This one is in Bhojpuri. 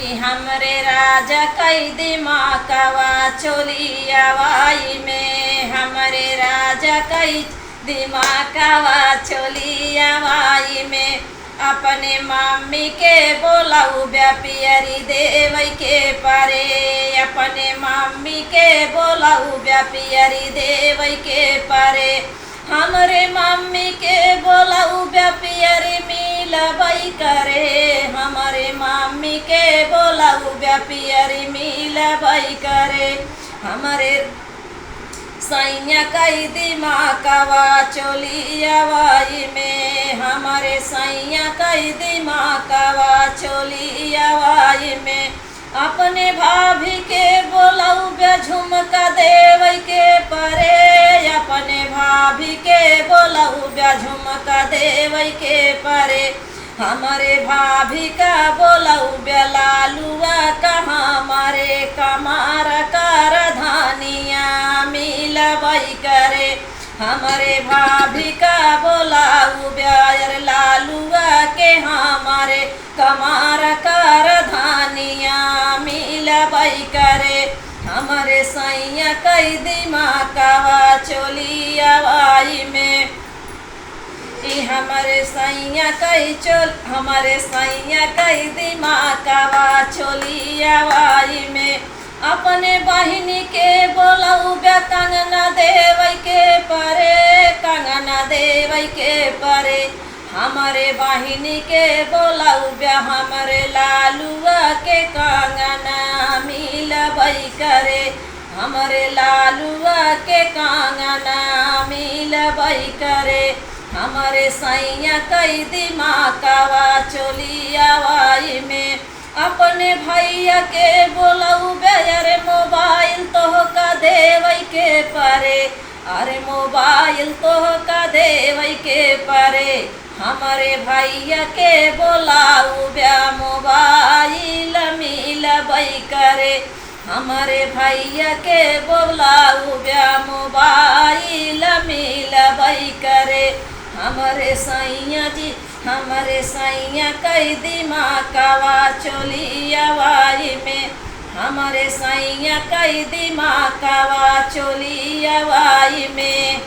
कि हमरे राजा कई दिमाकवा चोलियावाई में, हमरे राजा कई दिमाकवा चोलियावाई में। अपने मम्मी के बोलाऊ व्यापियरी देवई के परे, अपने मम्मी के बोलाऊ व्यापियरी देवई के परे। हमरे मम्मी के बोलाऊ व्यापियरी मिलबई करे, हमरे मम्मी के बोलाऊ व्यापियरी मिलबई करे। हमरे सैया कई दिमाकवा चोलियावाई में, हमारे सैया कई दिमाकवा चोलियावाई में। अपने भाभी के बोलाऊ झुमका देवई के परे, अपने भाभी के बोलाऊ झुमका देवई के परे। हमारे भाभी का बोलाऊ लालुआ कहाँ मारे कमार कर धानिया मिलबई करे। हमारे भाभी का बोलाऊ ब्यायर लालुआ के हमारे कमार कर धानिया मिलबई करे। हमारे सैया कई दिमाकवा चोलियावाई में, हमारे सैया कई दिमाकवा चोलियावाई में। अपने बहिनी के बोलाऊ कंगना देवई के परे, कंगना देवई के परे। हमारे बहिनी के बोलाऊ हमारे लालुआ के कंगना मिलबई करे, हमारे लालुआ के कंगना मिलबई करे। हमारे सैया कई दिमाकवा चोलियावाई में। अपने भैया के बोलाऊ अरे मोबाइल तो का देवई के परे, अरे मोबाइल तो का देवई के परे। हमारे भैया के बोलाऊ मोबाइल मिलबई करे, हमारे भैया के बोलाऊ मोबाइल मिलबई करे। हमारे सैया जी हमारे सैया कई दिमाकवा चोलियावाई में, हमारे सैया कई दिमाकवा चोलियावाई में।